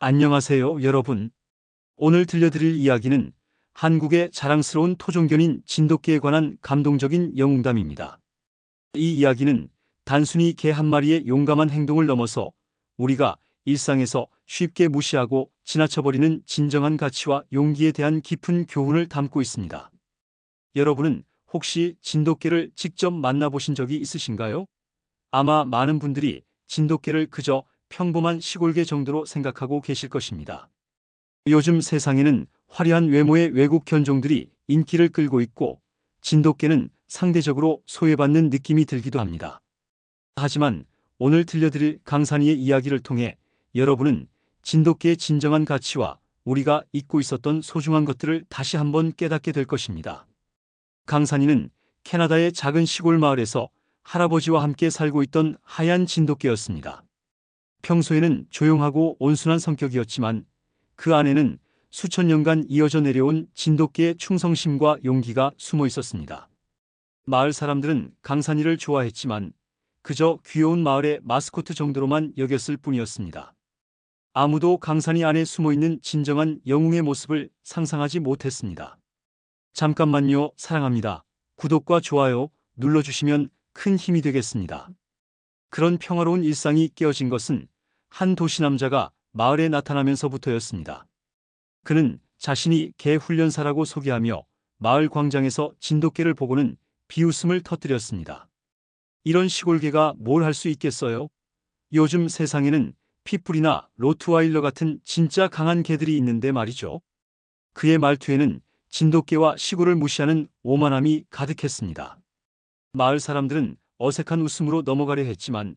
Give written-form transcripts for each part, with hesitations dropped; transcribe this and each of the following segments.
안녕하세요, 여러분. 오늘 들려드릴 이야기는 한국의 자랑스러운 토종견인 진돗개에 관한 감동적인 영웅담입니다. 이 이야기는 단순히 개 한 마리의 용감한 행동을 넘어서 우리가 일상에서 쉽게 무시하고 지나쳐버리는 진정한 가치와 용기에 대한 깊은 교훈을 담고 있습니다. 여러분은 혹시 진돗개를 직접 만나보신 적이 있으신가요? 아마 많은 분들이 진돗개를 그저 평범한 시골개 정도로 생각하고 계실 것입니다. 요즘 세상에는 화려한 외모의 외국 견종들이 인기를 끌고 있고 진돗개는 상대적으로 소외받는 느낌이 들기도 합니다. 하지만 오늘 들려드릴 강산이의 이야기를 통해 여러분은 진돗개의 진정한 가치와 우리가 잊고 있었던 소중한 것들을 다시 한번 깨닫게 될 것입니다. 강산이는 캐나다의 작은 시골 마을에서 할아버지와 함께 살고 있던 하얀 진돗개였습니다. 평소에는 조용하고 온순한 성격이었지만 그 안에는 수천 년간 이어져 내려온 진돗개의 충성심과 용기가 숨어 있었습니다. 마을 사람들은 강산이를 좋아했지만 그저 귀여운 마을의 마스코트 정도로만 여겼을 뿐이었습니다. 아무도 강산이 안에 숨어 있는 진정한 영웅의 모습을 상상하지 못했습니다. 잠깐만요, 사랑합니다. 구독과 좋아요 눌러주시면 큰 힘이 되겠습니다. 그런 평화로운 일상이 깨어진 것은 한 도시 남자가 마을에 나타나면서부터였습니다. 그는 자신이 개 훈련사라고 소개하며 마을 광장에서 진돗개를 보고는 비웃음을 터뜨렸습니다. 이런 시골개가 뭘 할 수 있겠어요? 요즘 세상에는 핏불이나 로트와일러 같은 진짜 강한 개들이 있는데 말이죠. 그의 말투에는 진돗개와 시골을 무시하는 오만함이 가득했습니다. 마을 사람들은 어색한 웃음으로 넘어가려 했지만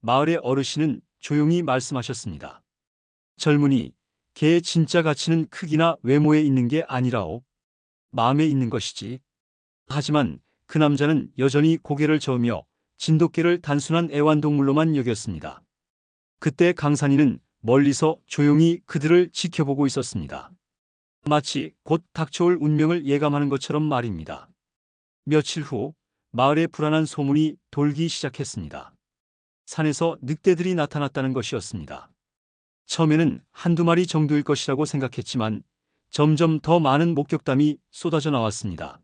마을의 어르신은 조용히 말씀하셨습니다. 젊은이, 개의 진짜 가치는 크기나 외모에 있는 게 아니라오. 마음에 있는 것이지. 하지만 그 남자는 여전히 고개를 저으며 진돗개를 단순한 애완동물로만 여겼습니다. 그때 강산이는 멀리서 조용히 그들을 지켜보고 있었습니다. 마치 곧 닥쳐올 운명을 예감하는 것처럼 말입니다. 며칠 후 마을에 불안한 소문이 돌기 시작했습니다. 산에서 늑대들이 나타났다는 것이었습니다. 처음에는 한두 마리 정도일 것이라고 생각했지만 점점 더 많은 목격담이 쏟아져 나왔습니다.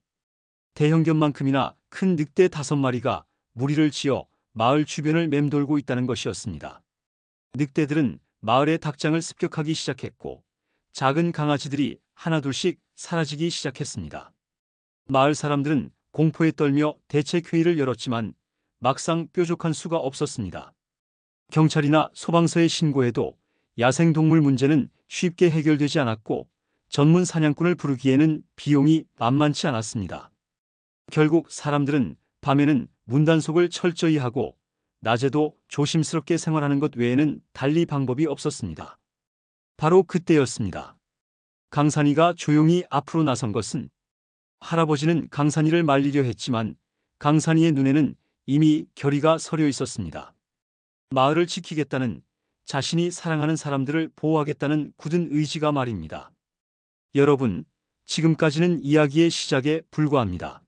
대형견만큼이나 큰 늑대 5마리가 무리를 지어 마을 주변을 맴돌고 있다는 것이었습니다. 늑대들은 마을의 닭장을 습격하기 시작했고 작은 강아지들이 하나둘씩 사라지기 시작했습니다. 마을 사람들은 공포에 떨며 대책회의를 열었지만 막상 뾰족한 수가 없었습니다. 경찰이나 소방서에 신고해도 야생동물 문제는 쉽게 해결되지 않았고 전문 사냥꾼을 부르기에는 비용이 만만치 않았습니다. 결국 사람들은 밤에는 문단속을 철저히 하고 낮에도 조심스럽게 생활하는 것 외에는 달리 방법이 없었습니다. 바로 그때였습니다. 강산이가 조용히 앞으로 나선 것은 할아버지는 강산이를 말리려 했지만 강산이의 눈에는 이미 결의가 서려 있었습니다. 마을을 지키겠다는, 자신이 사랑하는 사람들을 보호하겠다는 굳은 의지가 말입니다. 여러분, 지금까지는 이야기의 시작에 불과합니다.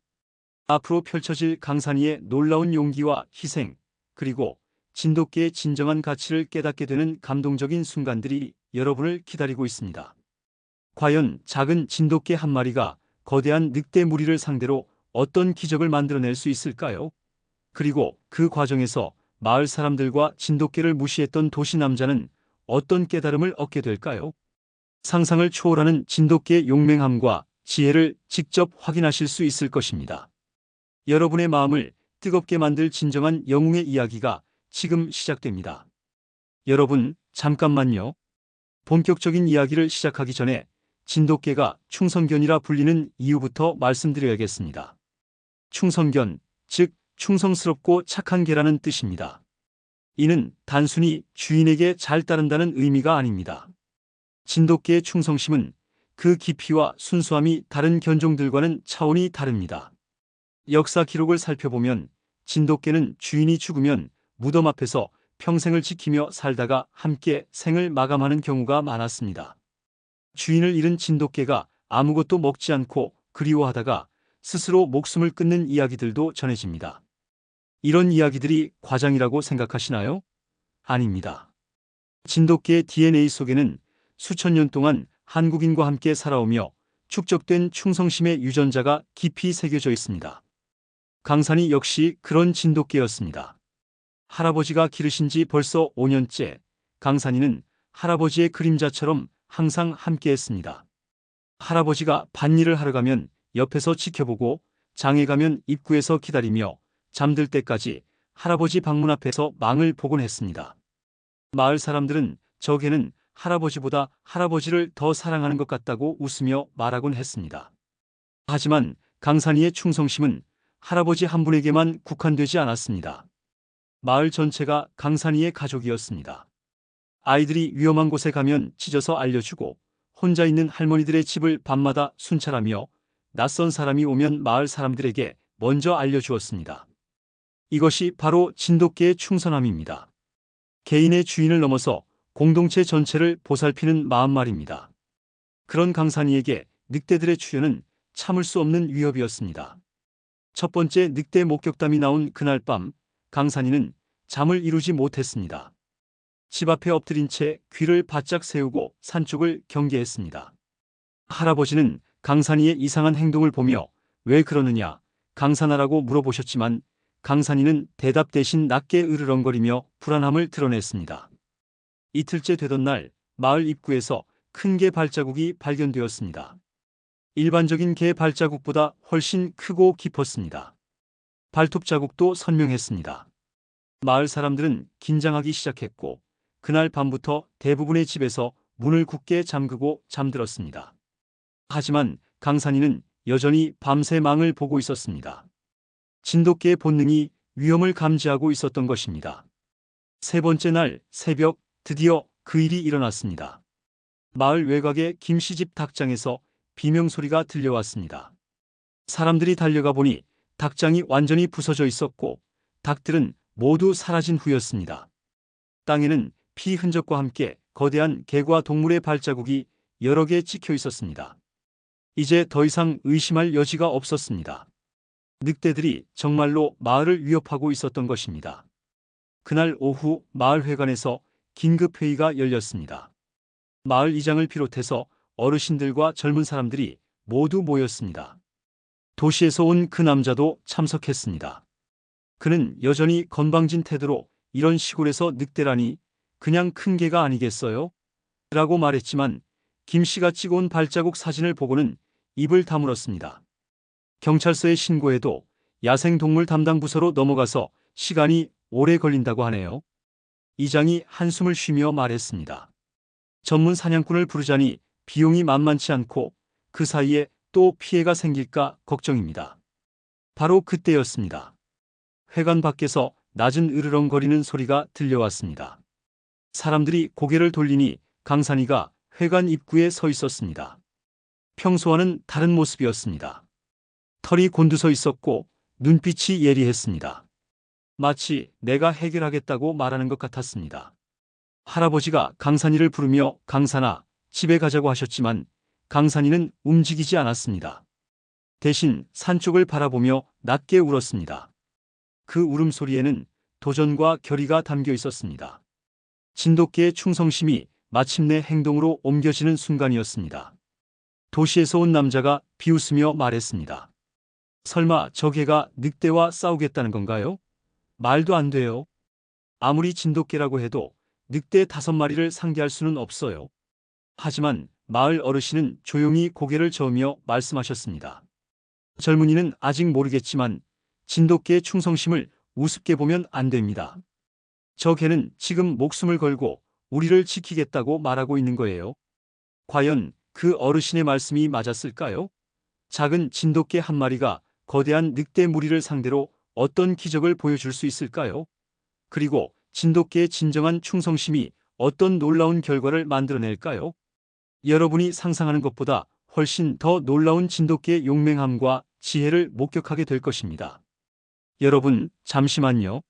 앞으로 펼쳐질 강산이의 놀라운 용기와 희생, 그리고 진돗개의 진정한 가치를 깨닫게 되는 감동적인 순간들이 여러분을 기다리고 있습니다. 과연 작은 진돗개 한 마리가 거대한 늑대 무리를 상대로 어떤 기적을 만들어낼 수 있을까요? 그리고 그 과정에서 마을 사람들과 진돗개를 무시했던 도시 남자는 어떤 깨달음을 얻게 될까요? 상상을 초월하는 진돗개의 용맹함과 지혜를 직접 확인하실 수 있을 것입니다. 여러분의 마음을 뜨겁게 만들 진정한 영웅의 이야기가 지금 시작됩니다. 여러분, 잠깐만요. 본격적인 이야기를 시작하기 전에 진돗개가 충성견이라 불리는 이유부터 말씀드려야겠습니다. 충성견, 즉 충성스럽고 착한 개라는 뜻입니다. 이는 단순히 주인에게 잘 따른다는 의미가 아닙니다. 진돗개의 충성심은 그 깊이와 순수함이 다른 견종들과는 차원이 다릅니다. 역사 기록을 살펴보면 진돗개는 주인이 죽으면 무덤 앞에서 평생을 지키며 살다가 함께 생을 마감하는 경우가 많았습니다. 주인을 잃은 진돗개가 아무것도 먹지 않고 그리워하다가 스스로 목숨을 끊는 이야기들도 전해집니다. 이런 이야기들이 과장이라고 생각하시나요? 아닙니다. 진돗개의 DNA 속에는 수천 년 동안 한국인과 함께 살아오며 축적된 충성심의 유전자가 깊이 새겨져 있습니다. 강산이 역시 그런 진돗개였습니다. 할아버지가 기르신 지 벌써 5년째, 강산이는 할아버지의 그림자처럼 항상 함께했습니다. 할아버지가 밭일을 하러 가면 옆에서 지켜보고, 장에 가면 입구에서 기다리며 잠들 때까지 할아버지 방문 앞에서 망을 보곤 했습니다. 마을 사람들은 저 개는 할아버지보다 할아버지를 더 사랑하는 것 같다고 웃으며 말하곤 했습니다. 하지만 강산이의 충성심은 할아버지 한 분에게만 국한되지 않았습니다. 마을 전체가 강산이의 가족이었습니다. 아이들이 위험한 곳에 가면 찢어서 알려주고, 혼자 있는 할머니들의 집을 밤마다 순찰하며 낯선 사람이 오면 마을 사람들에게 먼저 알려주었습니다. 이것이 바로 진돗개의 충성함입니다. 개인의 주인을 넘어서 공동체 전체를 보살피는 마음 말입니다. 그런 강산이에게 늑대들의 출현은 참을 수 없는 위협이었습니다. 첫 번째 늑대 목격담이 나온 그날 밤, 강산이는 잠을 이루지 못했습니다. 집 앞에 엎드린 채 귀를 바짝 세우고 산 쪽을 경계했습니다. 할아버지는 강산이의 이상한 행동을 보며 왜 그러느냐, 강산아라고 물어보셨지만 강산이는 대답 대신 낮게 으르렁거리며 불안함을 드러냈습니다. 이틀째 되던 날, 마을 입구에서 큰 개 발자국이 발견되었습니다. 일반적인 개 발자국보다 훨씬 크고 깊었습니다. 발톱 자국도 선명했습니다. 마을 사람들은 긴장하기 시작했고, 그날 밤부터 대부분의 집에서 문을 굳게 잠그고 잠들었습니다. 하지만 강산이는 여전히 밤새 망을 보고 있었습니다. 진돗개의 본능이 위험을 감지하고 있었던 것입니다. 세 번째 날 새벽, 드디어 그 일이 일어났습니다. 마을 외곽의 김씨집 닭장에서 비명소리가 들려왔습니다. 사람들이 달려가 보니 닭장이 완전히 부서져 있었고, 닭들은 모두 사라진 후였습니다. 땅에는 피 흔적과 함께 거대한 개과 동물의 발자국이 여러 개 찍혀 있었습니다. 이제 더 이상 의심할 여지가 없었습니다. 늑대들이 정말로 마을을 위협하고 있었던 것입니다. 그날 오후 마을 회관에서 긴급 회의가 열렸습니다. 마을 이장을 비롯해서 어르신들과 젊은 사람들이 모두 모였습니다. 도시에서 온 그 남자도 참석했습니다. 그는 여전히 건방진 태도로 이런 시골에서 늑대라니 그냥 큰 개가 아니겠어요? 라고 말했지만 김 씨가 찍어온 발자국 사진을 보고는 입을 다물었습니다. 경찰서에 신고해도 야생동물 담당 부서로 넘어가서 시간이 오래 걸린다고 하네요. 이장이 한숨을 쉬며 말했습니다. 전문 사냥꾼을 부르자니 비용이 만만치 않고 그 사이에 또 피해가 생길까 걱정입니다. 바로 그때였습니다. 회관 밖에서 낮은 으르렁거리는 소리가 들려왔습니다. 사람들이 고개를 돌리니 강산이가 회관 입구에 서 있었습니다. 평소와는 다른 모습이었습니다. 털이 곤두서 있었고 눈빛이 예리했습니다. 마치 내가 해결하겠다고 말하는 것 같았습니다. 할아버지가 강산이를 부르며 강산아, 집에 가자고 하셨지만 강산이는 움직이지 않았습니다. 대신 산 쪽을 바라보며 낮게 울었습니다. 그 울음소리에는 도전과 결의가 담겨 있었습니다. 진돗개의 충성심이 마침내 행동으로 옮겨지는 순간이었습니다. 도시에서 온 남자가 비웃으며 말했습니다. 설마 저 개가 늑대와 싸우겠다는 건가요? 말도 안 돼요. 아무리 진돗개라고 해도 늑대 5마리를 상대할 수는 없어요. 하지만 마을 어르신은 조용히 고개를 저으며 말씀하셨습니다. 젊은이는 아직 모르겠지만 진돗개의 충성심을 우습게 보면 안 됩니다. 저 개는 지금 목숨을 걸고 우리를 지키겠다고 말하고 있는 거예요. 과연 그 어르신의 말씀이 맞았을까요? 작은 진돗개 한 마리가 거대한 늑대 무리를 상대로 어떤 기적을 보여줄 수 있을까요? 그리고 진돗개의 진정한 충성심이 어떤 놀라운 결과를 만들어낼까요? 여러분이 상상하는 것보다 훨씬 더 놀라운 진돗개의 용맹함과 지혜를 목격하게 될 것입니다. 여러분, 잠시만요.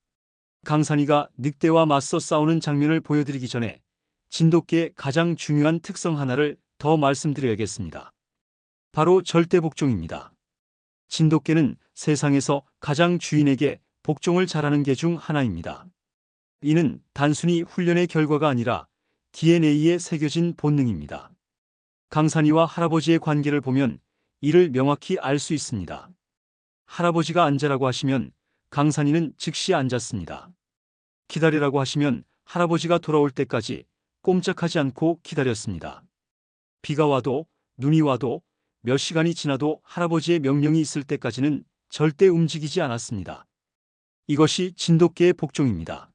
강산이가 늑대와 맞서 싸우는 장면을 보여드리기 전에 진돗개의 가장 중요한 특성 하나를 더 말씀드려야겠습니다. 바로 절대복종입니다. 진돗개는 세상에서 가장 주인에게 복종을 잘하는 개 중 하나입니다. 이는 단순히 훈련의 결과가 아니라 DNA에 새겨진 본능입니다. 강산이와 할아버지의 관계를 보면 이를 명확히 알 수 있습니다. 할아버지가 앉으라고 하시면 강산이는 즉시 앉았습니다. 기다리라고 하시면 할아버지가 돌아올 때까지 꼼짝하지 않고 기다렸습니다. 비가 와도 눈이 와도 몇 시간이 지나도 할아버지의 명령이 있을 때까지는 절대 움직이지 않았습니다. 이것이 진돗개의 복종입니다.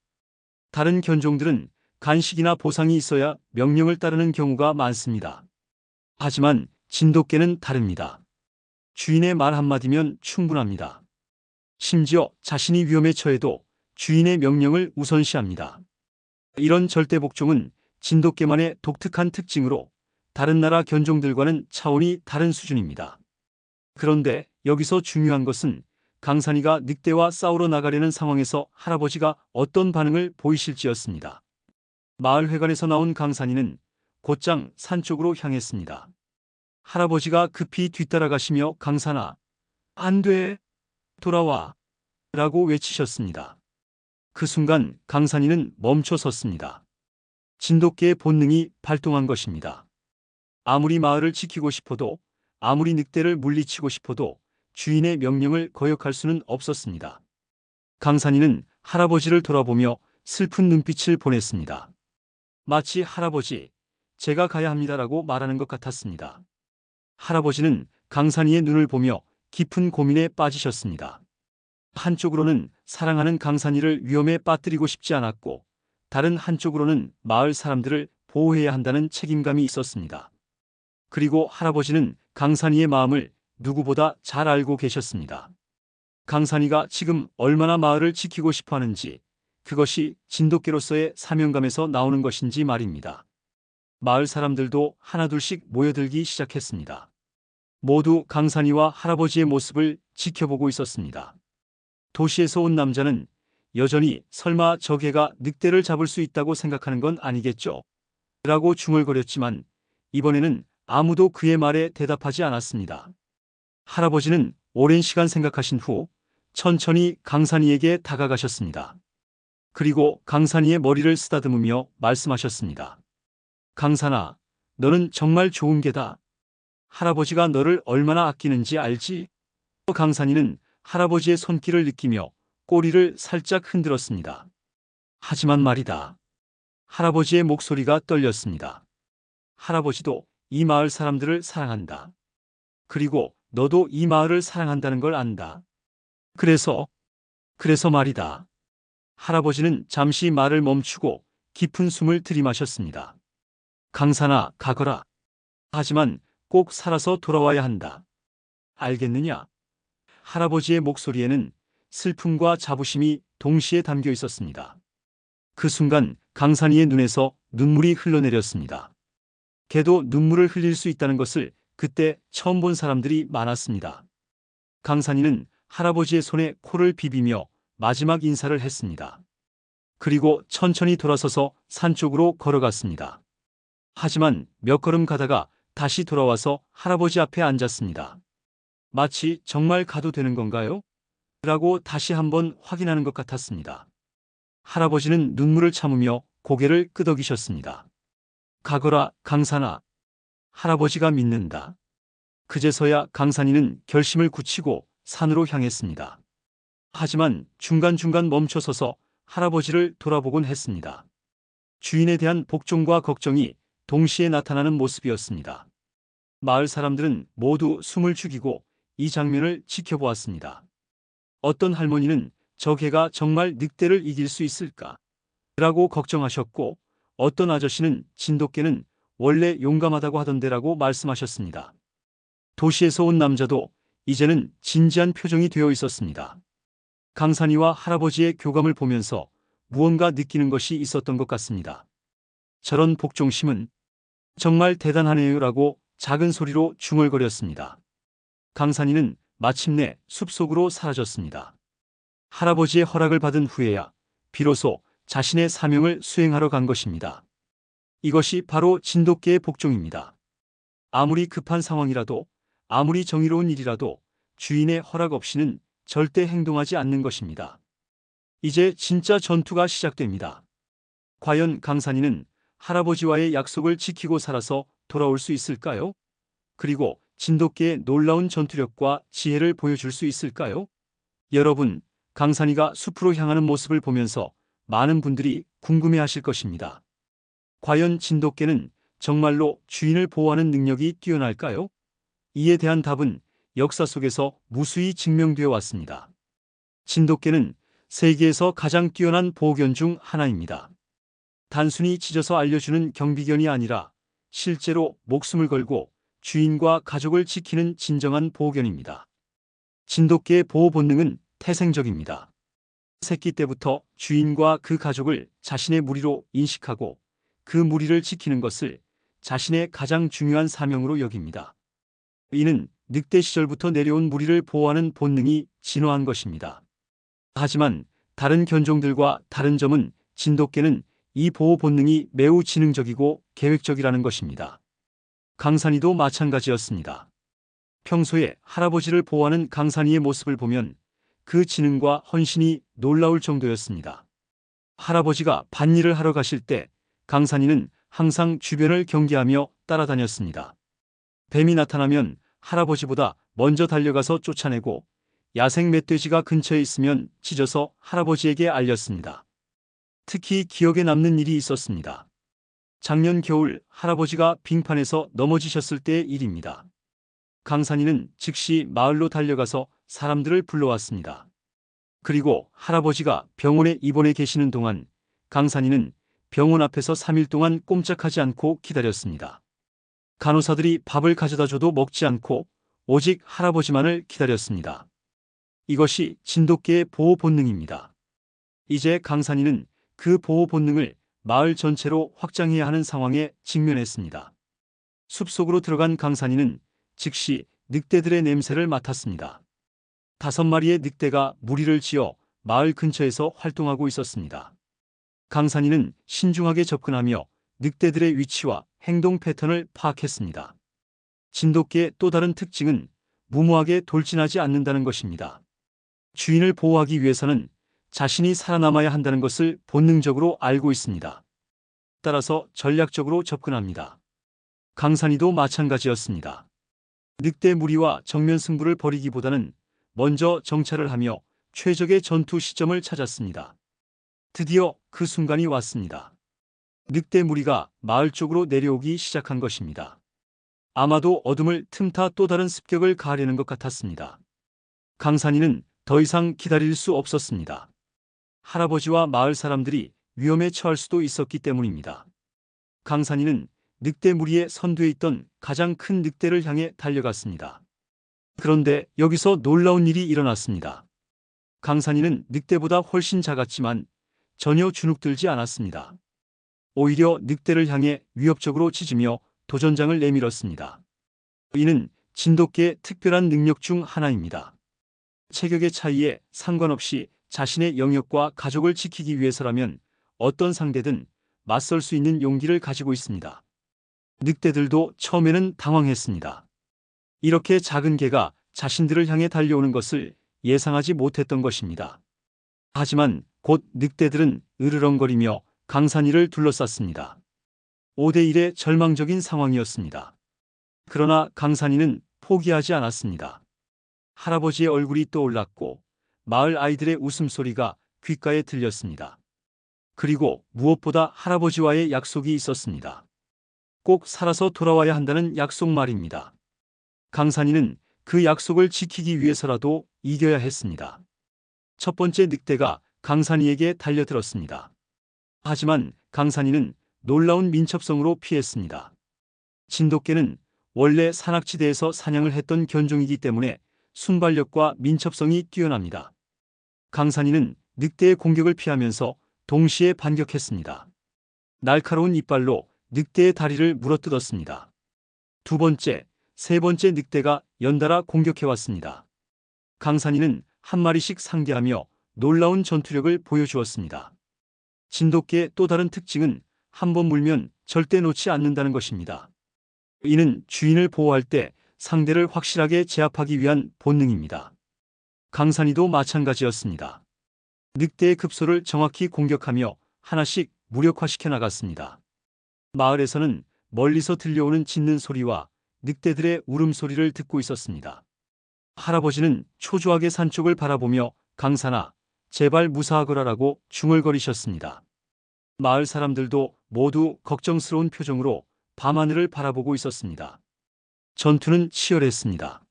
다른 견종들은 간식이나 보상이 있어야 명령을 따르는 경우가 많습니다. 하지만 진돗개는 다릅니다. 주인의 말 한마디면 충분합니다. 심지어 자신이 위험에 처해도 주인의 명령을 우선시합니다. 이런 절대 복종은 진돗개만의 독특한 특징으로 다른 나라 견종들과는 차원이 다른 수준입니다. 그런데 여기서 중요한 것은 강산이가 늑대와 싸우러 나가려는 상황에서 할아버지가 어떤 반응을 보이실지였습니다. 마을 회관에서 나온 강산이는 곧장 산 쪽으로 향했습니다. 할아버지가 급히 뒤따라가시며 강산아, 안 돼, 돌아와, 라고 외치셨습니다. 그 순간 강산이는 멈춰 섰습니다. 진돗개의 본능이 발동한 것입니다. 아무리 마을을 지키고 싶어도, 아무리 늑대를 물리치고 싶어도 주인의 명령을 거역할 수는 없었습니다. 강산이는 할아버지를 돌아보며 슬픈 눈빛을 보냈습니다. 마치 할아버지, 제가 가야 합니다라고 말하는 것 같았습니다. 할아버지는 강산이의 눈을 보며 깊은 고민에 빠지셨습니다. 한쪽으로는 사랑하는 강산이를 위험에 빠뜨리고 싶지 않았고, 다른 한쪽으로는 마을 사람들을 보호해야 한다는 책임감이 있었습니다. 그리고 할아버지는 강산이의 마음을 누구보다 잘 알고 계셨습니다. 강산이가 지금 얼마나 마을을 지키고 싶어 하는지, 그것이 진돗개로서의 사명감에서 나오는 것인지 말입니다. 마을 사람들도 하나둘씩 모여들기 시작했습니다. 모두 강산이와 할아버지의 모습을 지켜보고 있었습니다. 도시에서 온 남자는 여전히 설마 저 개가 늑대를 잡을 수 있다고 생각하는 건 아니겠죠? 라고 중얼거렸지만 이번에는 아무도 그의 말에 대답하지 않았습니다. 할아버지는 오랜 시간 생각하신 후 천천히 강산이에게 다가가셨습니다. 그리고 강산이의 머리를 쓰다듬으며 말씀하셨습니다. 강산아, 너는 정말 좋은 개다. 할아버지가 너를 얼마나 아끼는지 알지? 강산이는 할아버지의 손길을 느끼며 꼬리를 살짝 흔들었습니다. 하지만 말이다. 할아버지의 목소리가 떨렸습니다. 할아버지도 이 마을 사람들을 사랑한다. 그리고 너도 이 마을을 사랑한다는 걸 안다. 그래서 말이다. 할아버지는 잠시 말을 멈추고 깊은 숨을 들이마셨습니다. 강산아, 가거라. 하지만 꼭 살아서 돌아와야 한다. 알겠느냐? 할아버지의 목소리에는 슬픔과 자부심이 동시에 담겨 있었습니다. 그 순간 강산이의 눈에서 눈물이 흘러내렸습니다. 개도 눈물을 흘릴 수 있다는 것을 그때 처음 본 사람들이 많았습니다. 강산이는 할아버지의 손에 코를 비비며 마지막 인사를 했습니다. 그리고 천천히 돌아서서 산 쪽으로 걸어갔습니다. 하지만 몇 걸음 가다가 다시 돌아와서 할아버지 앞에 앉았습니다. 마치 정말 가도 되는 건가요? 라고 다시 한번 확인하는 것 같았습니다. 할아버지는 눈물을 참으며 고개를 끄덕이셨습니다. 가거라, 강산아. 할아버지가 믿는다. 그제서야 강산이는 결심을 굳히고 산으로 향했습니다. 하지만 중간중간 멈춰서서 할아버지를 돌아보곤 했습니다. 주인에 대한 복종과 걱정이 동시에 나타나는 모습이었습니다. 마을 사람들은 모두 숨을 죽이고 이 장면을 지켜보았습니다. 어떤 할머니는 저 개가 정말 늑대를 이길 수 있을까? 라고 걱정하셨고, 어떤 아저씨는 진돗개는 원래 용감하다고 하던데라고 말씀하셨습니다. 도시에서 온 남자도 이제는 진지한 표정이 되어 있었습니다. 강산이와 할아버지의 교감을 보면서 무언가 느끼는 것이 있었던 것 같습니다. 저런 복종심은 정말 대단하네요라고 작은 소리로 중얼거렸습니다. 강산이는 마침내 숲속으로 사라졌습니다. 할아버지의 허락을 받은 후에야 비로소 자신의 사명을 수행하러 간 것입니다. 이것이 바로 진돗개의 복종입니다. 아무리 급한 상황이라도, 아무리 정의로운 일이라도 주인의 허락 없이는 절대 행동하지 않는 것입니다. 이제 진짜 전투가 시작됩니다. 과연 강산이는 할아버지와의 약속을 지키고 살아서 돌아올 수 있을까요? 그리고 진돗개의 놀라운 전투력과 지혜를 보여줄 수 있을까요? 여러분, 강산이가 숲으로 향하는 모습을 보면서 많은 분들이 궁금해하실 것입니다. 과연 진돗개는 정말로 주인을 보호하는 능력이 뛰어날까요? 이에 대한 답은 역사 속에서 무수히 증명되어 왔습니다. 진돗개는 세계에서 가장 뛰어난 보호견 중 하나입니다. 단순히 짖어서 알려주는 경비견이 아니라 실제로 목숨을 걸고 주인과 가족을 지키는 진정한 보호견입니다. 진돗개의 보호 본능은 태생적입니다. 새끼 때부터 주인과 그 가족을 자신의 무리로 인식하고 그 무리를 지키는 것을 자신의 가장 중요한 사명으로 여깁니다. 이는 늑대 시절부터 내려온 무리를 보호하는 본능이 진화한 것입니다. 하지만 다른 견종들과 다른 점은 진돗개는 이 보호 본능이 매우 지능적이고 계획적이라는 것입니다. 강산이도 마찬가지였습니다. 평소에 할아버지를 보호하는 강산이의 모습을 보면 그 지능과 헌신이 놀라울 정도였습니다. 할아버지가 밭일을 하러 가실 때 강산이는 항상 주변을 경계하며 따라다녔습니다. 뱀이 나타나면 할아버지보다 먼저 달려가서 쫓아내고 야생 멧돼지가 근처에 있으면 짖어서 할아버지에게 알렸습니다. 특히 기억에 남는 일이 있었습니다. 작년 겨울 할아버지가 빙판에서 넘어지셨을 때의 일입니다. 강산이는 즉시 마을로 달려가서 사람들을 불러왔습니다. 그리고 할아버지가 병원에 입원해 계시는 동안 강산이는 병원 앞에서 3일 동안 꼼짝하지 않고 기다렸습니다. 간호사들이 밥을 가져다 줘도 먹지 않고 오직 할아버지만을 기다렸습니다. 이것이 진돗개의 보호 본능입니다. 이제 강산이는 그 보호 본능을 마을 전체로 확장해야 하는 상황에 직면했습니다. 숲속으로 들어간 강산이는 즉시 늑대들의 냄새를 맡았습니다. 5마리의 늑대가 무리를 지어 마을 근처에서 활동하고 있었습니다. 강산이는 신중하게 접근하며 늑대들의 위치와 행동 패턴을 파악했습니다. 진돗개의 또 다른 특징은 무모하게 돌진하지 않는다는 것입니다. 주인을 보호하기 위해서는 자신이 살아남아야 한다는 것을 본능적으로 알고 있습니다. 따라서 전략적으로 접근합니다. 강산이도 마찬가지였습니다. 늑대 무리와 정면 승부를 벌이기보다는 먼저 정찰을 하며 최적의 전투 시점을 찾았습니다. 드디어 그 순간이 왔습니다. 늑대 무리가 마을 쪽으로 내려오기 시작한 것입니다. 아마도 어둠을 틈타 또 다른 습격을 가하려는 것 같았습니다. 강산이는 더 이상 기다릴 수 없었습니다. 할아버지와 마을 사람들이 위험에 처할 수도 있었기 때문입니다. 강산이는 늑대 무리의 선두에 있던 가장 큰 늑대를 향해 달려갔습니다. 그런데 여기서 놀라운 일이 일어났습니다. 강산이는 늑대보다 훨씬 작았지만 전혀 주눅들지 않았습니다. 오히려 늑대를 향해 위협적으로 짖으며 도전장을 내밀었습니다. 이는 진돗개의 특별한 능력 중 하나입니다. 체격의 차이에 상관없이 자신의 영역과 가족을 지키기 위해서라면 어떤 상대든 맞설 수 있는 용기를 가지고 있습니다. 늑대들도 처음에는 당황했습니다. 이렇게 작은 개가 자신들을 향해 달려오는 것을 예상하지 못했던 것입니다. 하지만 곧 늑대들은 으르렁거리며 강산이를 둘러쌌습니다. 5대1의 절망적인 상황이었습니다. 그러나 강산이는 포기하지 않았습니다. 할아버지의 얼굴이 떠올랐고 마을 아이들의 웃음소리가 귓가에 들렸습니다. 그리고 무엇보다 할아버지와의 약속이 있었습니다. 꼭 살아서 돌아와야 한다는 약속 말입니다. 강산이는 그 약속을 지키기 위해서라도 이겨야 했습니다. 첫 번째 늑대가 강산이에게 달려들었습니다. 하지만 강산이는 놀라운 민첩성으로 피했습니다. 진돗개는 원래 산악지대에서 사냥을 했던 견종이기 때문에 순발력과 민첩성이 뛰어납니다. 강산이는 늑대의 공격을 피하면서 동시에 반격했습니다. 날카로운 이빨로 늑대의 다리를 물어뜯었습니다. 두 번째, 세 번째 늑대가 연달아 공격해왔습니다. 강산이는 한 마리씩 상대하며 놀라운 전투력을 보여주었습니다. 진돗개의 또 다른 특징은 한 번 물면 절대 놓지 않는다는 것입니다. 이는 주인을 보호할 때 상대를 확실하게 제압하기 위한 본능입니다. 강산이도 마찬가지였습니다. 늑대의 급소를 정확히 공격하며 하나씩 무력화시켜 나갔습니다. 마을에서는 멀리서 들려오는 짖는 소리와 늑대들의 울음소리를 듣고 있었습니다. 할아버지는 초조하게 산 쪽을 바라보며 강산아, 제발 무사하거라라고 중얼거리셨습니다. 마을 사람들도 모두 걱정스러운 표정으로 밤하늘을 바라보고 있었습니다. 전투는 치열했습니다.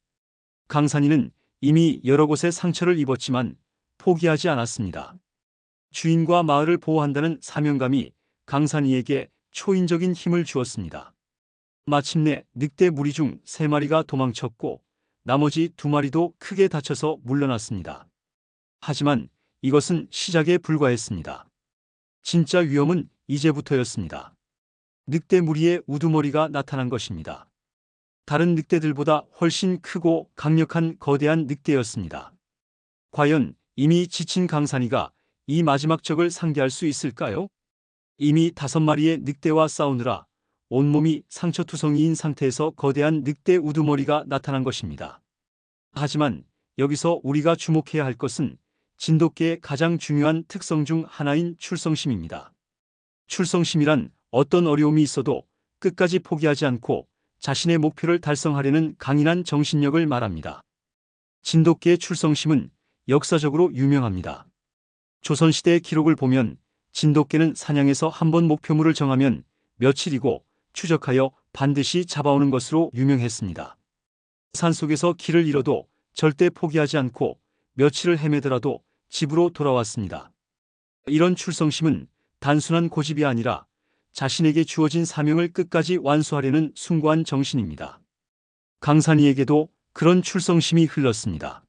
강산이는 이미 여러 곳에 상처를 입었지만 포기하지 않았습니다. 주인과 마을을 보호한다는 사명감이 강산이에게 초인적인 힘을 주었습니다. 마침내 늑대 무리 중 3마리가 도망쳤고 나머지 2마리도 크게 다쳐서 물러났습니다. 하지만 이것은 시작에 불과했습니다. 진짜 위험은 이제부터였습니다. 늑대 무리의 우두머리가 나타난 것입니다. 다른 늑대들보다 훨씬 크고 강력한 거대한 늑대였습니다. 과연 이미 지친 강산이가 이 마지막 적을 상대할 수 있을까요? 이미 5마리의 늑대와 싸우느라 온몸이 상처투성이인 상태에서 거대한 늑대 우두머리가 나타난 것입니다. 하지만 여기서 우리가 주목해야 할 것은 진돗개의 가장 중요한 특성 중 하나인 출성심입니다. 출성심이란 어떤 어려움이 있어도 끝까지 포기하지 않고 자신의 목표를 달성하려는 강인한 정신력을 말합니다. 진돗개의 출성심은 역사적으로 유명합니다. 조선시대의 기록을 보면 진돗개는 사냥에서 한번 목표물을 정하면 며칠이고 추적하여 반드시 잡아오는 것으로 유명했습니다. 산속에서 길을 잃어도 절대 포기하지 않고 며칠을 헤매더라도 집으로 돌아왔습니다. 이런 출성심은 단순한 고집이 아니라 자신에게 주어진 사명을 끝까지 완수하려는 숭고한 정신입니다. 강산이에게도 그런 출성심이 흘렀습니다.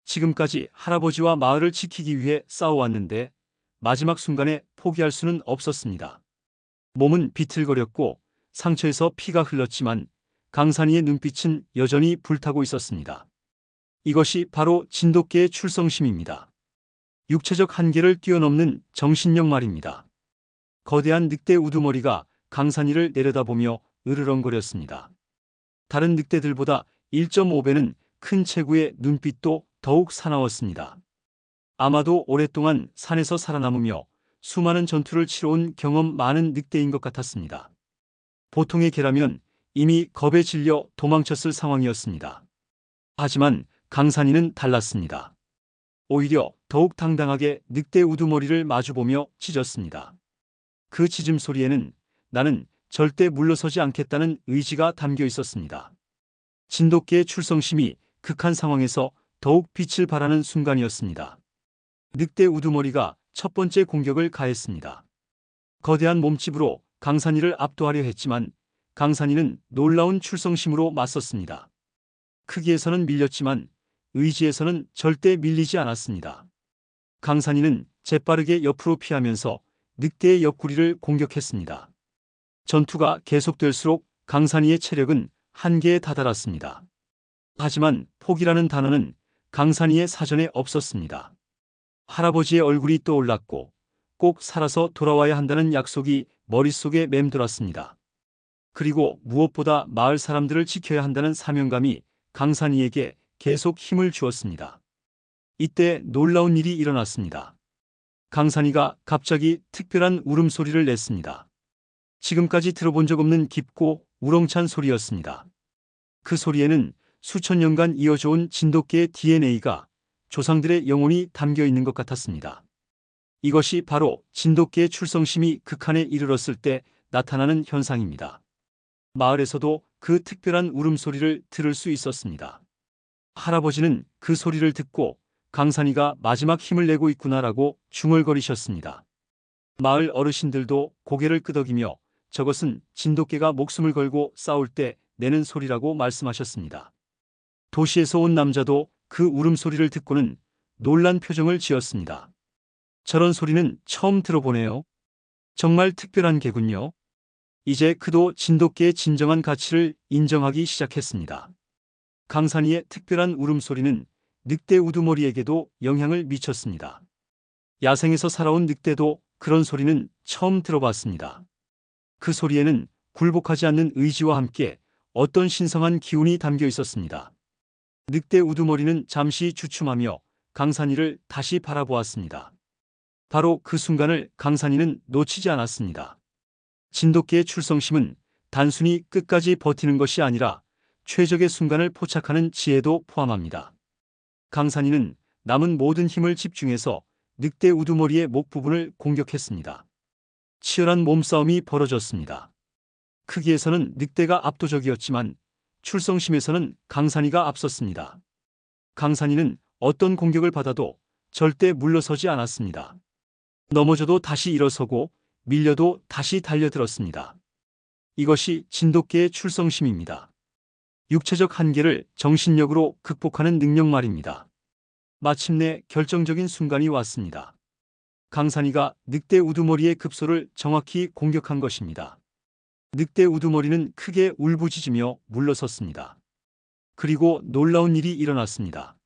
지금까지 할아버지와 마을을 지키기 위해 싸워왔는데 마지막 순간에 포기할 수는 없었습니다. 몸은 비틀거렸고 상처에서 피가 흘렀지만 강산이의 눈빛은 여전히 불타고 있었습니다. 이것이 바로 진돗개의 출성심입니다. 육체적 한계를 뛰어넘는 정신력 말입니다. 거대한 늑대 우두머리가 강산이를 내려다보며 으르렁거렸습니다. 다른 늑대들보다 1.5배는 큰 체구의 눈빛도 더욱 사나웠습니다. 아마도 오랫동안 산에서 살아남으며 수많은 전투를 치러온 경험 많은 늑대인 것 같았습니다. 보통의 개라면 이미 겁에 질려 도망쳤을 상황이었습니다. 하지만 강산이는 달랐습니다. 오히려 더욱 당당하게 늑대 우두머리를 마주보며 짖었습니다. 그 짖음 소리에는 나는 절대 물러서지 않겠다는 의지가 담겨 있었습니다. 진돗개의 출성심이 극한 상황에서 더욱 빛을 발하는 순간이었습니다. 늑대 우두머리가 첫 번째 공격을 가했습니다. 거대한 몸집으로 강산이를 압도하려 했지만 강산이는 놀라운 출성심으로 맞섰습니다. 크기에서는 밀렸지만 의지에서는 절대 밀리지 않았습니다. 강산이는 재빠르게 옆으로 피하면서 늑대의 옆구리를 공격했습니다. 전투가 계속될수록 강산이의 체력은 한계에 다다랐습니다. 하지만 포기라는 단어는 강산이의 사전에 없었습니다. 할아버지의 얼굴이 떠올랐고 꼭 살아서 돌아와야 한다는 약속이 머릿속에 맴돌았습니다. 그리고 무엇보다 마을 사람들을 지켜야 한다는 사명감이 강산이에게 계속 힘을 주었습니다. 이때 놀라운 일이 일어났습니다. 강산이가 갑자기 특별한 울음소리를 냈습니다. 지금까지 들어본 적 없는 깊고 우렁찬 소리였습니다. 그 소리에는 수천 년간 이어져온 진돗개의 DNA가 조상들의 영혼이 담겨 있는 것 같았습니다. 이것이 바로 진돗개의 출성심이 극한에 이르렀을 때 나타나는 현상입니다. 마을에서도 그 특별한 울음소리를 들을 수 있었습니다. 할아버지는 그 소리를 듣고 강산이가 마지막 힘을 내고 있구나라고 중얼거리셨습니다. 마을 어르신들도 고개를 끄덕이며 저것은 진돗개가 목숨을 걸고 싸울 때 내는 소리라고 말씀하셨습니다. 도시에서 온 남자도 그 울음소리를 듣고는 놀란 표정을 지었습니다. 저런 소리는 처음 들어보네요. 정말 특별한 개군요. 이제 그도 진돗개의 진정한 가치를 인정하기 시작했습니다. 강산이의 특별한 울음소리는 늑대 우두머리에게도 영향을 미쳤습니다. 야생에서 살아온 늑대도 그런 소리는 처음 들어봤습니다. 그 소리에는 굴복하지 않는 의지와 함께 어떤 신성한 기운이 담겨 있었습니다. 늑대 우두머리는 잠시 주춤하며 강산이를 다시 바라보았습니다. 바로 그 순간을 강산이는 놓치지 않았습니다. 진돗개의 출성심은 단순히 끝까지 버티는 것이 아니라 최적의 순간을 포착하는 지혜도 포함합니다. 강산이는 남은 모든 힘을 집중해서 늑대 우두머리의 목 부분을 공격했습니다. 치열한 몸싸움이 벌어졌습니다. 크기에서는 늑대가 압도적이었지만 출성심에서는 강산이가 앞섰습니다. 강산이는 어떤 공격을 받아도 절대 물러서지 않았습니다. 넘어져도 다시 일어서고 밀려도 다시 달려들었습니다. 이것이 진돗개의 출성심입니다. 육체적 한계를 정신력으로 극복하는 능력 말입니다. 마침내 결정적인 순간이 왔습니다. 강산이가 늑대 우두머리의 급소를 정확히 공격한 것입니다. 늑대 우두머리는 크게 울부짖으며 물러섰습니다. 그리고 놀라운 일이 일어났습니다.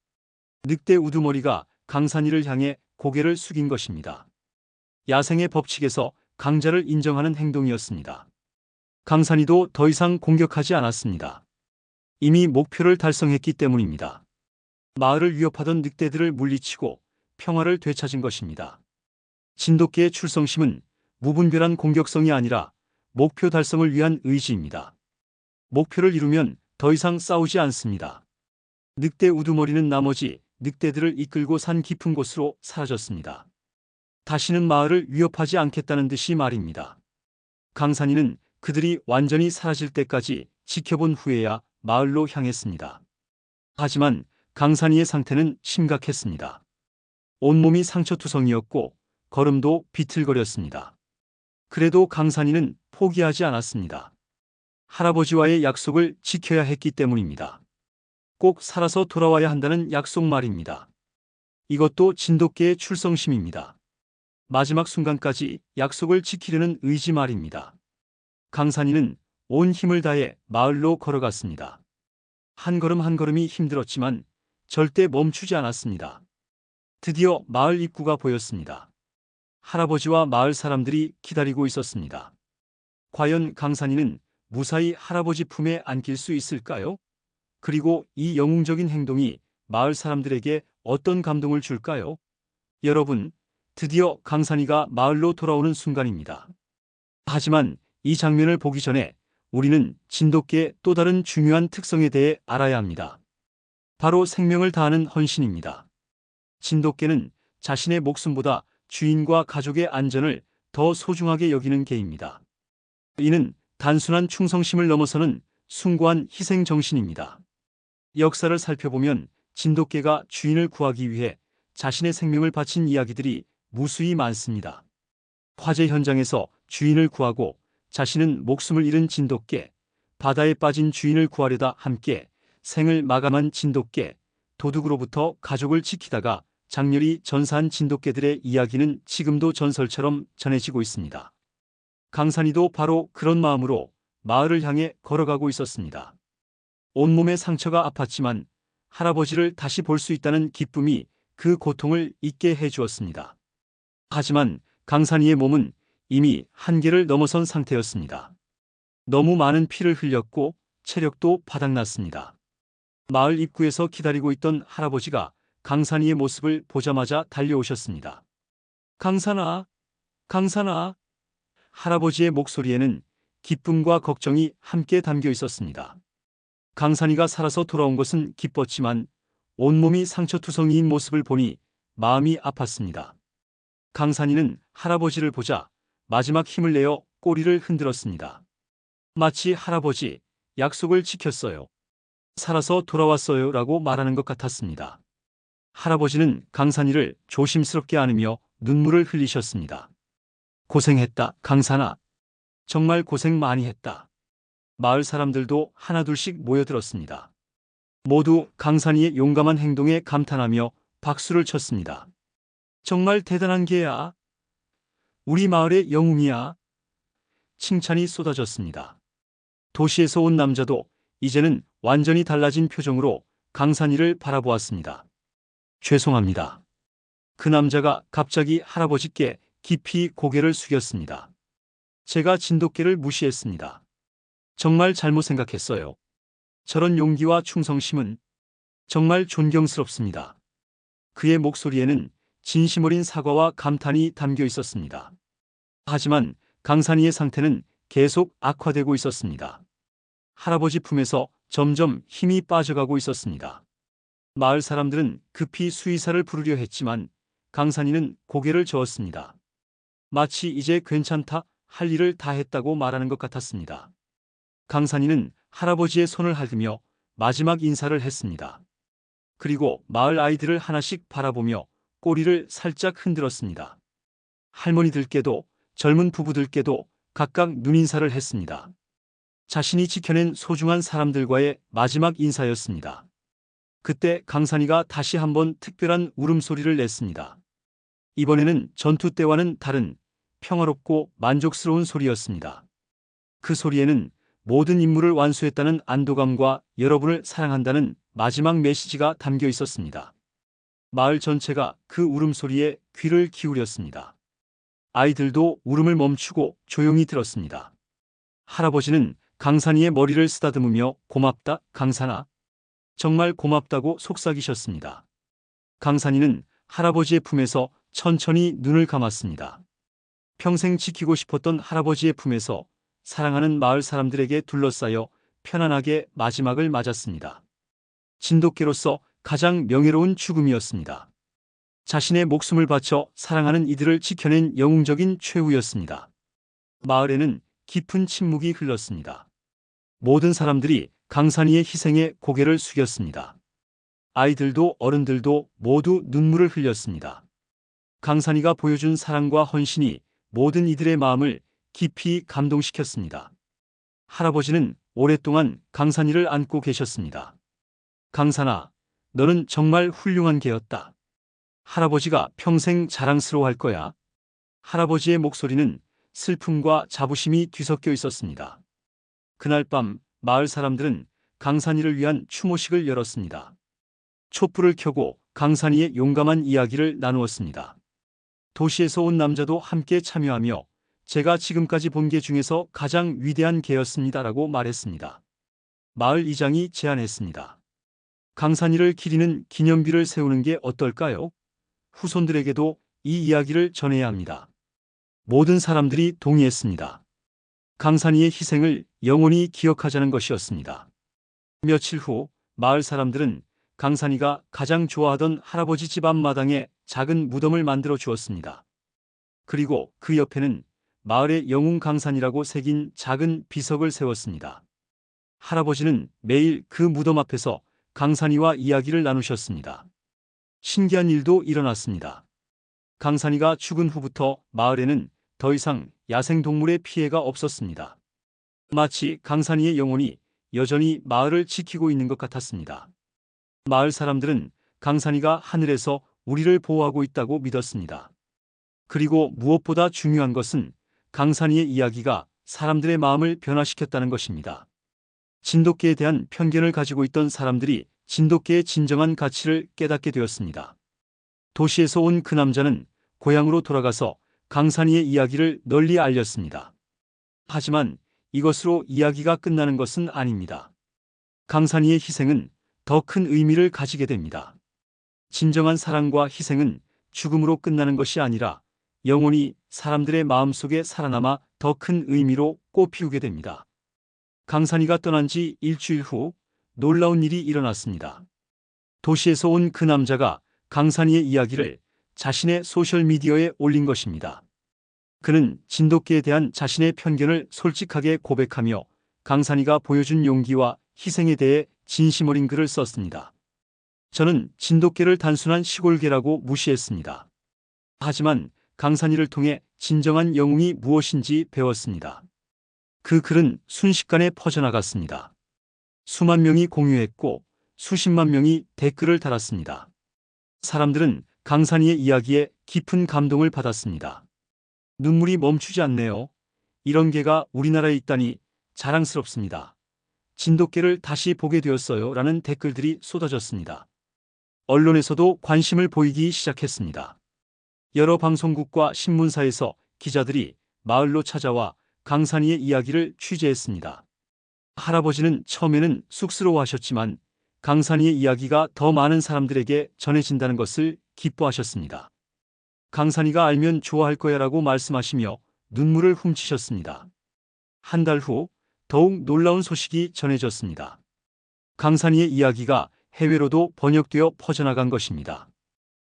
늑대 우두머리가 강산이를 향해 고개를 숙인 것입니다. 야생의 법칙에서 강자를 인정하는 행동이었습니다. 강산이도 더 이상 공격하지 않았습니다. 이미 목표를 달성했기 때문입니다. 마을을 위협하던 늑대들을 물리치고 평화를 되찾은 것입니다. 진돗개의 출성심은 무분별한 공격성이 아니라 목표 달성을 위한 의지입니다. 목표를 이루면 더 이상 싸우지 않습니다. 늑대 우두머리는 나머지 늑대들을 이끌고 산 깊은 곳으로 사라졌습니다. 다시는 마을을 위협하지 않겠다는 듯이 말입니다. 강산이는 그들이 완전히 사라질 때까지 지켜본 후에야 마을로 향했습니다. 하지만 강산이의 상태는 심각했습니다. 온몸이 상처투성이었고 걸음도 비틀거렸습니다. 그래도 강산이는 포기하지 않았습니다. 할아버지와의 약속을 지켜야 했기 때문입니다. 꼭 살아서 돌아와야 한다는 약속 말입니다. 이것도 진돗개의 출성심입니다. 마지막 순간까지 약속을 지키려는 의지 말입니다. 강산이는 온 힘을 다해 마을로 걸어갔습니다. 한 걸음 한 걸음이 힘들었지만 절대 멈추지 않았습니다. 드디어 마을 입구가 보였습니다. 할아버지와 마을 사람들이 기다리고 있었습니다. 과연 강산이는 무사히 할아버지 품에 안길 수 있을까요? 그리고 이 영웅적인 행동이 마을 사람들에게 어떤 감동을 줄까요? 여러분, 드디어 강산이가 마을로 돌아오는 순간입니다. 하지만 이 장면을 보기 전에 우리는 진돗개의 또 다른 중요한 특성에 대해 알아야 합니다. 바로 생명을 다하는 헌신입니다. 진돗개는 자신의 목숨보다 주인과 가족의 안전을 더 소중하게 여기는 개입니다. 이는 단순한 충성심을 넘어서는 숭고한 희생 정신입니다. 역사를 살펴보면 진돗개가 주인을 구하기 위해 자신의 생명을 바친 이야기들이 무수히 많습니다. 화재 현장에서 주인을 구하고 자신은 목숨을 잃은 진돗개, 바다에 빠진 주인을 구하려다 함께 생을 마감한 진돗개, 도둑으로부터 가족을 지키다가 장렬히 전사한 진돗개들의 이야기는 지금도 전설처럼 전해지고 있습니다. 강산이도 바로 그런 마음으로 마을을 향해 걸어가고 있었습니다. 온몸에 상처가 아팠지만 할아버지를 다시 볼 수 있다는 기쁨이 그 고통을 잊게 해주었습니다. 하지만 강산이의 몸은 이미 한계를 넘어선 상태였습니다. 너무 많은 피를 흘렸고 체력도 바닥났습니다. 마을 입구에서 기다리고 있던 할아버지가 강산이의 모습을 보자마자 달려오셨습니다. 강산아, 강산아. 할아버지의 목소리에는 기쁨과 걱정이 함께 담겨 있었습니다. 강산이가 살아서 돌아온 것은 기뻤지만 온몸이 상처투성이인 모습을 보니 마음이 아팠습니다. 강산이는 할아버지를 보자 마지막 힘을 내어 꼬리를 흔들었습니다. 마치 할아버지, 약속을 지켰어요. 살아서 돌아왔어요 라고 말하는 것 같았습니다. 할아버지는 강산이를 조심스럽게 안으며 눈물을 흘리셨습니다. 고생했다, 강산아. 정말 고생 많이 했다. 마을 사람들도 하나둘씩 모여들었습니다. 모두 강산이의 용감한 행동에 감탄하며 박수를 쳤습니다. 정말 대단한 개야. 우리 마을의 영웅이야. 칭찬이 쏟아졌습니다. 도시에서 온 남자도 이제는 완전히 달라진 표정으로 강산이를 바라보았습니다. 죄송합니다. 그 남자가 갑자기 할아버지께 깊이 고개를 숙였습니다. 제가 진돗개를 무시했습니다. 정말 잘못 생각했어요. 저런 용기와 충성심은 정말 존경스럽습니다. 그의 목소리에는 진심 어린 사과와 감탄이 담겨 있었습니다. 하지만 강산이의 상태는 계속 악화되고 있었습니다. 할아버지 품에서 점점 힘이 빠져가고 있었습니다. 마을 사람들은 급히 수의사를 부르려 했지만 강산이는 고개를 저었습니다. 마치 이제 괜찮다, 할 일을 다 했다고 말하는 것 같았습니다. 강산이는 할아버지의 손을 핥으며 마지막 인사를 했습니다. 그리고 마을 아이들을 하나씩 바라보며 꼬리를 살짝 흔들었습니다. 할머니들께도 젊은 부부들께도 각각 눈인사를 했습니다. 자신이 지켜낸 소중한 사람들과의 마지막 인사였습니다. 그때 강산이가 다시 한번 특별한 울음소리를 냈습니다. 이번에는 전투 때와는 다른 평화롭고 만족스러운 소리였습니다. 그 소리에는 모든 임무를 완수했다는 안도감과 여러분을 사랑한다는 마지막 메시지가 담겨 있었습니다. 마을 전체가 그 울음소리에 귀를 기울였습니다. 아이들도 울음을 멈추고 조용히 들었습니다. 할아버지는 강산이의 머리를 쓰다듬으며 고맙다, 강산아. 정말 고맙다고 속삭이셨습니다. 강산이는 할아버지의 품에서 천천히 눈을 감았습니다. 평생 지키고 싶었던 할아버지의 품에서 사랑하는 마을 사람들에게 둘러싸여 편안하게 마지막을 맞았습니다. 진돗개로서 가장 명예로운 죽음이었습니다. 자신의 목숨을 바쳐 사랑하는 이들을 지켜낸 영웅적인 최후였습니다. 마을에는 깊은 침묵이 흘렀습니다. 모든 사람들이 강산이의 희생에 고개를 숙였습니다. 아이들도 어른들도 모두 눈물을 흘렸습니다. 강산이가 보여준 사랑과 헌신이 모든 이들의 마음을 깊이 감동시켰습니다. 할아버지는 오랫동안 강산이를 안고 계셨습니다. 강산아, 너는 정말 훌륭한 개였다. 할아버지가 평생 자랑스러워할 거야. 할아버지의 목소리는 슬픔과 자부심이 뒤섞여 있었습니다. 그날 밤 마을 사람들은 강산이를 위한 추모식을 열었습니다. 촛불을 켜고 강산이의 용감한 이야기를 나누었습니다. 도시에서 온 남자도 함께 참여하며 제가 지금까지 본 개 중에서 가장 위대한 개였습니다라고 말했습니다. 마을 이장이 제안했습니다. 강산이를 기리는 기념비를 세우는 게 어떨까요? 후손들에게도 이 이야기를 전해야 합니다. 모든 사람들이 동의했습니다. 강산이의 희생을 영원히 기억하자는 것이었습니다. 며칠 후 마을 사람들은 강산이가 가장 좋아하던 할아버지 집 앞마당에 작은 무덤을 만들어 주었습니다. 그리고 그 옆에는 마을의 영웅 강산이라고 새긴 작은 비석을 세웠습니다. 할아버지는 매일 그 무덤 앞에서 강산이와 이야기를 나누셨습니다. 신기한 일도 일어났습니다. 강산이가 죽은 후부터 마을에는 더 이상 야생동물의 피해가 없었습니다. 마치 강산이의 영혼이 여전히 마을을 지키고 있는 것 같았습니다. 마을 사람들은 강산이가 하늘에서 우리를 보호하고 있다고 믿었습니다. 그리고 무엇보다 중요한 것은 강산이의 이야기가 사람들의 마음을 변화시켰다는 것입니다. 진돗개에 대한 편견을 가지고 있던 사람들이 진돗개의 진정한 가치를 깨닫게 되었습니다. 도시에서 온 그 남자는 고향으로 돌아가서 강산이의 이야기를 널리 알렸습니다. 하지만 이것으로 이야기가 끝나는 것은 아닙니다. 강산이의 희생은 더 큰 의미를 가지게 됩니다. 진정한 사랑과 희생은 죽음으로 끝나는 것이 아니라 영원히 사람들의 마음속에 살아남아 더 큰 의미로 꽃피우게 됩니다. 강산이가 떠난 지 일주일 후 놀라운 일이 일어났습니다. 도시에서 온 그 남자가 강산이의 이야기를 자신의 소셜미디어에 올린 것입니다. 그는 진돗개에 대한 자신의 편견을 솔직하게 고백하며 강산이가 보여준 용기와 희생에 대해 진심 어린 글을 썼습니다. 저는 진돗개를 단순한 시골개라고 무시했습니다. 하지만 강산이를 통해 진정한 영웅이 무엇인지 배웠습니다. 그 글은 순식간에 퍼져나갔습니다. 수만 명이 공유했고 수십만 명이 댓글을 달았습니다. 사람들은 강산이의 이야기에 깊은 감동을 받았습니다. 눈물이 멈추지 않네요. 이런 개가 우리나라에 있다니 자랑스럽습니다. 진돗개를 다시 보게 되었어요. 라는 댓글들이 쏟아졌습니다. 언론에서도 관심을 보이기 시작했습니다. 여러 방송국과 신문사에서 기자들이 마을로 찾아와 강산이의 이야기를 취재했습니다. 할아버지는 처음에는 쑥스러워하셨지만 강산이의 이야기가 더 많은 사람들에게 전해진다는 것을 기뻐하셨습니다. 강산이가 알면 좋아할 거야라고 말씀하시며 눈물을 훔치셨습니다. 한 달 후 더욱 놀라운 소식이 전해졌습니다. 강산이의 이야기가 해외로도 번역되어 퍼져나간 것입니다.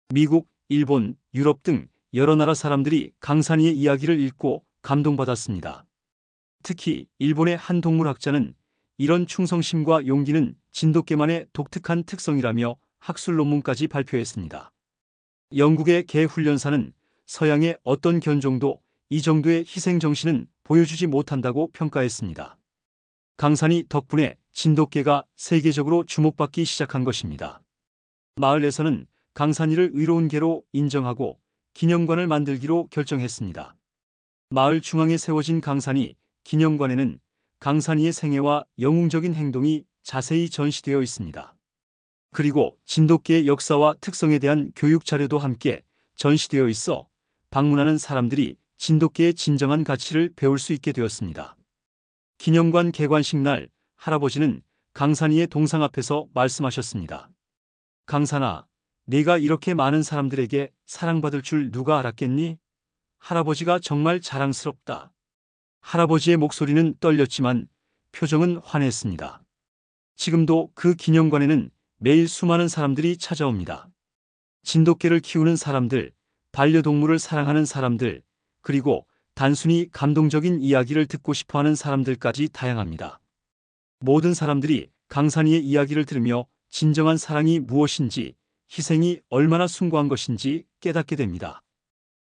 미국, 일본, 유럽 등 여러 나라 사람들이 강산이의 이야기를 읽고 감동받았습니다. 특히 일본의 한 동물학자는 이런 충성심과 용기는 진돗개만의 독특한 특성이라며 학술 논문까지 발표했습니다. 영국의 개 훈련사는 서양의 어떤 견종도 이 정도의 희생정신은 보여주지 못한다고 평가했습니다. 강산이 덕분에 진돗개가 세계적으로 주목받기 시작한 것입니다. 마을 내에서는 강산이를 의로운 개로 인정하고 기념관을 만들기로 결정했습니다. 마을 중앙에 세워진 강산이 기념관에는 강산이의 생애와 영웅적인 행동이 자세히 전시되어 있습니다. 그리고 진돗개의 역사와 특성에 대한 교육 자료도 함께 전시되어 있어 방문하는 사람들이 진돗개의 진정한 가치를 배울 수 있게 되었습니다. 기념관 개관식 날 할아버지는 강산이의 동상 앞에서 말씀하셨습니다. 강산아, 네가 이렇게 많은 사람들에게 사랑받을 줄 누가 알았겠니? 할아버지가 정말 자랑스럽다. 할아버지의 목소리는 떨렸지만 표정은 환했습니다. 지금도 그 기념관에는 매일 수많은 사람들이 찾아옵니다. 진돗개를 키우는 사람들, 반려동물을 사랑하는 사람들, 그리고 단순히 감동적인 이야기를 듣고 싶어하는 사람들까지 다양합니다. 모든 사람들이 강산이의 이야기를 들으며 진정한 사랑이 무엇인지, 희생이 얼마나 숭고한 것인지 깨닫게 됩니다.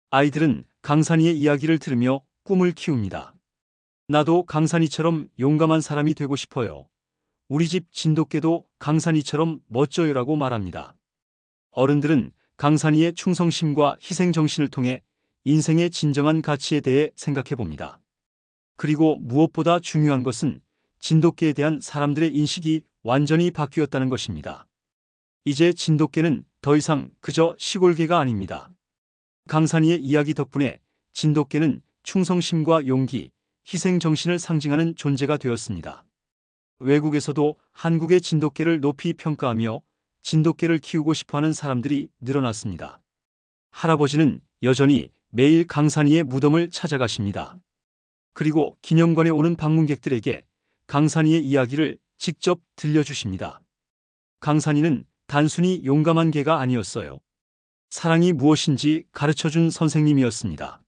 아이들은 강산이의 이야기를 들으며 꿈을 키웁니다. 나도 강산이처럼 용감한 사람이 되고 싶어요. 우리 집 진돗개도 강산이처럼 멋져요라고 말합니다. 어른들은 강산이의 충성심과 희생정신을 통해 인생의 진정한 가치에 대해 생각해 봅니다. 그리고 무엇보다 중요한 것은 진돗개에 대한 사람들의 인식이 완전히 바뀌었다는 것입니다. 이제 진돗개는 더 이상 그저 시골개가 아닙니다. 강산이의 이야기 덕분에 진돗개는 충성심과 용기, 희생정신을 상징하는 존재가 되었습니다. 외국에서도 한국의 진돗개를 높이 평가하며 진돗개를 키우고 싶어하는 사람들이 늘어났습니다. 할아버지는 여전히 매일 강산이의 무덤을 찾아가십니다. 그리고 기념관에 오는 방문객들에게 강산이의 이야기를 직접 들려주십니다. 강산이는 단순히 용감한 개가 아니었어요. 사랑이 무엇인지 가르쳐준 선생님이었습니다.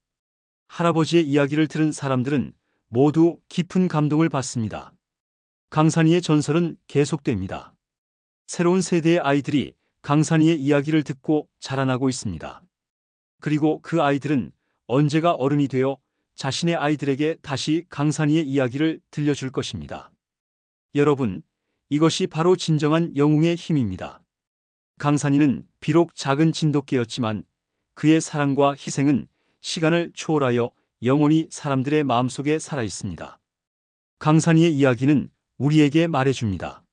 할아버지의 이야기를 들은 사람들은 모두 깊은 감동을 받습니다. 강산이의 전설은 계속됩니다. 새로운 세대의 아이들이 강산이의 이야기를 듣고 자라나고 있습니다. 그리고 그 아이들은 언제가 어른이 되어 자신의 아이들에게 다시 강산이의 이야기를 들려줄 것입니다. 여러분, 이것이 바로 진정한 영웅의 힘입니다. 강산이는 비록 작은 진돗개였지만 그의 사랑과 희생은 시간을 초월하여 영원히 사람들의 마음속에 살아 있습니다. 강산이의 이야기는 우리에게 말해줍니다.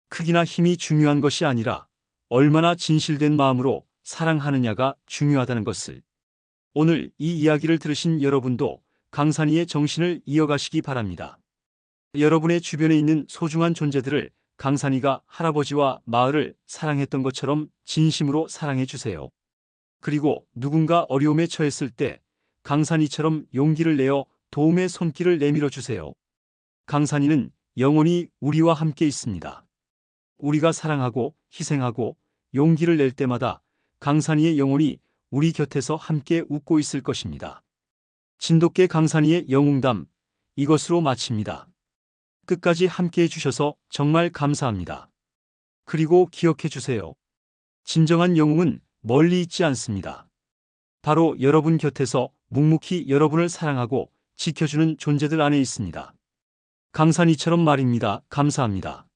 크기나 힘이 중요한 것이 아니라 얼마나 진실된 마음으로 사랑하느냐가 중요하다는 것을. 오늘 이 이야기를 들으신 여러분도 강산이의 정신을 이어가시기 바랍니다. 여러분의 주변에 있는 소중한 존재들을 강산이가 할아버지와 마을을 사랑했던 것처럼 진심으로 사랑해 주세요. 그리고 누군가 어려움에 처했을 때 강산이처럼 용기를 내어 도움의 손길을 내밀어 주세요. 강산이는 영원히 우리와 함께 있습니다. 우리가 사랑하고 희생하고 용기를 낼 때마다 강산이의 영혼이 우리 곁에서 함께 웃고 있을 것입니다. 진돗개 강산이의 영웅담, 이것으로 마칩니다. 끝까지 함께 해주셔서 정말 감사합니다. 그리고 기억해 주세요. 진정한 영웅은 멀리 있지 않습니다. 바로 여러분 곁에서 묵묵히 여러분을 사랑하고 지켜주는 존재들 안에 있습니다. 강산이처럼 말입니다. 감사합니다.